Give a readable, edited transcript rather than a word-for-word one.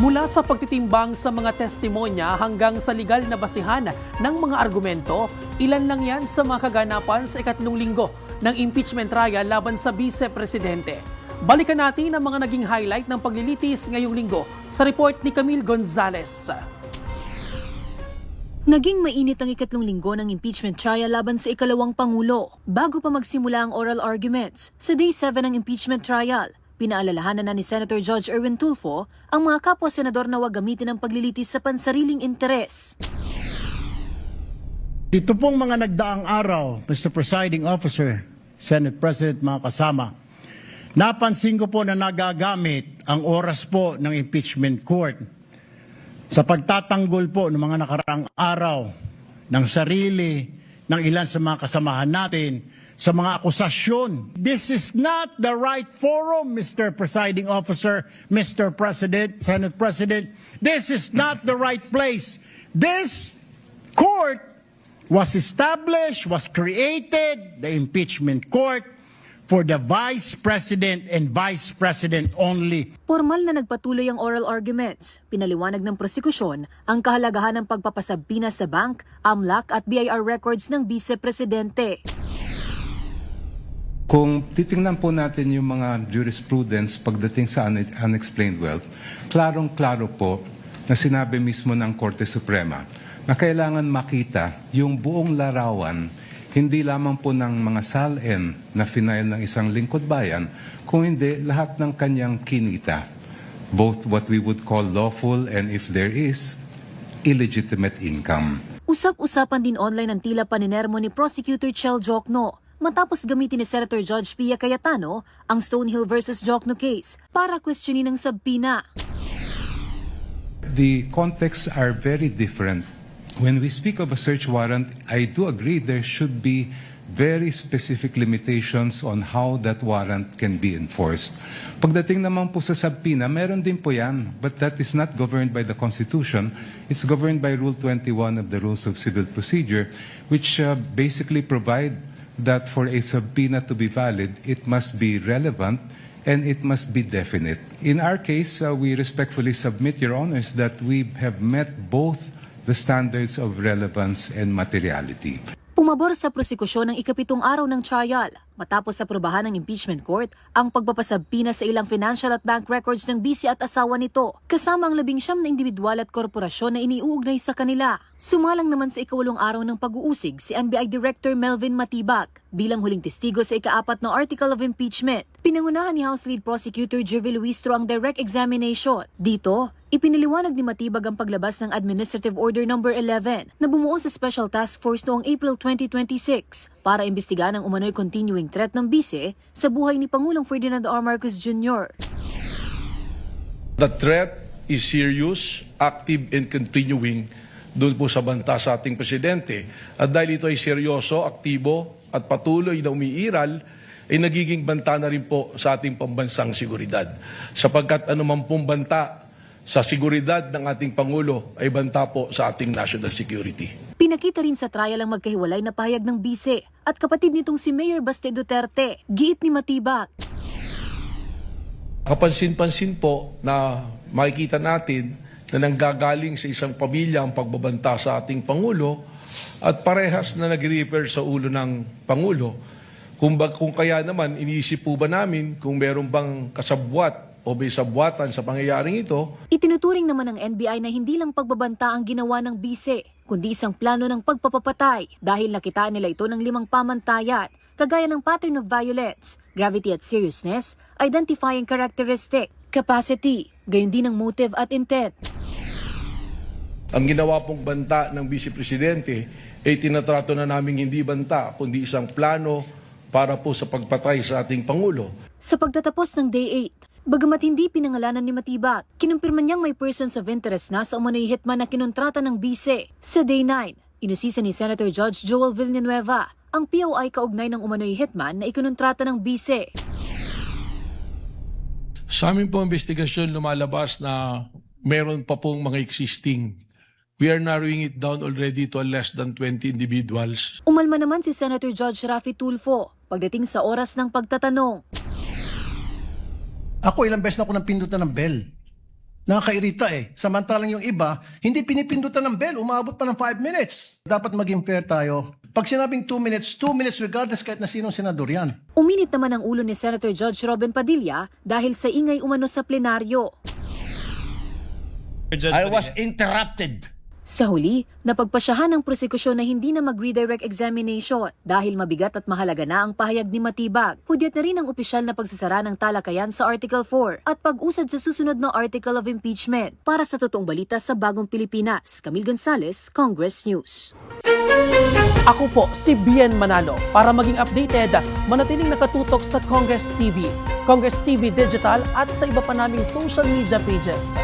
Mula sa pagtitimbang sa mga testimonya hanggang sa legal na basihan ng mga argumento, ilan lang yan sa mga kaganapan sa ikatlong linggo ng impeachment trial laban sa Vice-Presidente. Balikan natin ang mga naging highlight ng paglilitis ngayong linggo sa report ni Camille Gonzalez. Naging mainit ang ikatlong linggo ng impeachment trial laban sa ikalawang Pangulo. Bago pa magsimula ang oral arguments, sa Day 7 ng impeachment trial, pinaalalahanan na ni Senator Judge Erwin Tulfo ang mga kapwa-senador na huwag gamitin ang paglilitis sa pansariling interes. Ito pong mga nagdaang araw, Mr. Presiding Officer, Senate President, mga kasama, napansin ko po na nagagamit ang oras po ng impeachment court sa pagtatanggol po ng mga nakaraang araw ng sarili ng ilan sa mga kasamahan natin sa mga akusasyon. This is not the right forum, Mr. Presiding Officer, Mr. President, Senate President. This is not the right place. This court was established, was created, the impeachment court, for the Vice President and Vice President only. Formal na nagpatuloy ang oral arguments. Pinaliwanag ng prosekusyon ang kahalagahan ng pagpapasabina sa bank, AMLAC at BIR records ng Vice-Presidente. Kung titingnan po natin yung mga jurisprudence pagdating sa unexplained wealth, klarong-klaro po na sinabi mismo ng Korte Suprema na kailangan makita yung buong larawan, hindi lamang po ng mga SALN na final ng isang lingkod bayan, kung hindi lahat ng kanyang kinita, both what we would call lawful and, if there is, illegitimate income. Usap-usapan din online ang tila paninermo ni Prosecutor Chel Jokno matapos gamitin ni Senator Judge Pia Cayetano ang Stonehill versus Jokno case para questionin ng subpoena. The contexts are very different. When we speak of a search warrant, I do agree there should be very specific limitations on how that warrant can be enforced. Pagdating naman po sa subpoena, meron din po yan, but that is not governed by the Constitution. It's governed by Rule 21 of the Rules of Civil Procedure, which basically provide that for a subpoena to be valid, it must be relevant and it must be definite. In our case, we respectfully submit, Your Honors, that we have met both the standards of relevance and materiality. Pumabor sa prosekusyon ng ikapitong araw ng trial matapos aprobahan ng impeachment court ang pagpapasabpina sa ilang financial at bank records ng bisi at asawa nito, kasama ang 19 na individual at korporasyon na iniuugnay sa kanila. Sumalang naman sa ikawalong araw ng pag-uusig si NBI Director Melvin Matibag bilang huling testigo sa ika-4 na article of impeachment. Pinangunahan ni House Lead Prosecutor Jervy Luistro ang direct examination. Dito, ipiniliwanag ni Matibag ang paglabas ng Administrative Order No. 11 na bumuo sa Special Task Force noong April 2026 para imbestigahan ang umano'y continuing threat ng bise sa buhay ni Pangulong Ferdinand R. Marcos Jr. The threat is serious, active, and continuing doon po sa banta sa ating presidente. At dahil ito ay seryoso, aktibo, at patuloy na umiiral, ay nagiging banta na rin po sa ating pambansang seguridad. Sapagkat anuman pong banta sa seguridad ng ating Pangulo ay banta po sa ating national security. Pinakita rin sa trial ang magkahiwalay na pahayag ng bise at kapatid nitong si Mayor Baste Duterte, giit ni Matibag. Kapansin-pansin po na makikita natin na nanggagaling sa isang pamilya ang pagbabanta sa ating Pangulo at parehas na nag-refer sa ulo ng Pangulo. Kung kaya naman, iniisip po ba namin kung meron bang kasabwat o may sabwatan sa pangyayaring ito? Itinuturing naman ng NBI na hindi lang pagbabanta ang ginawa ng bise, kundi isang plano ng pagpapapatay dahil nakitaan nila ito ng 5 pamantayan, kagaya ng pattern of violence, gravity at seriousness, identifying characteristic, capacity, gayon din ang motive at intent. Ang ginawa pong banta ng Vice Presidente ay tinatrato na namin hindi banta, kundi isang plano para po sa pagpatay sa ating Pangulo. Sa pagtatapos ng Day 8, bagamat hindi pinangalanan ni Matibag, kinumpirma niyang may persons of interest na sa umano'y hitman na kinontrata ng bise. Sa Day 9, inusisa ni Senator Judge Joel Villanueva ang POI kaugnay ng umano'y hitman na ikinontrata ng bise. Sa amin po investigasyon lumalabas na meron pa pong mga existing. We are narrowing it down already to less than 20 individuals. Umalma naman si Senator Judge Raffy Tulfo pagdating sa oras ng pagtatanong. Ako ilang beses na ako nang pindutan ng bell. Nakakairita eh. Samantalang yung iba, hindi pinipindutan ng bell, umabot pa ng 5 minutes. Dapat maging fair tayo. Pag sinabing 2 minutes regardless kahit na sinong senador yan. Uminit naman ang ulo ni Senator Judge Robin Padilla dahil sa ingay umano sa plenaryo. I was interrupted. Sa huli, napagpasyahan ng prosekusyon na hindi na mag-redirect examination dahil mabigat at mahalaga na ang pahayag ni Matibag. Hudyat na rin ang opisyal na pagsasara ng talakayan sa Article 4 at pag-usad sa susunod na Article of Impeachment. Para sa totoong balita sa Bagong Pilipinas, Camille Gonzalez, Congress News. Ako po si Bien Manalo. Para maging updated, manatiling nakatutok sa Congress TV Digital at sa iba pa naming social media pages.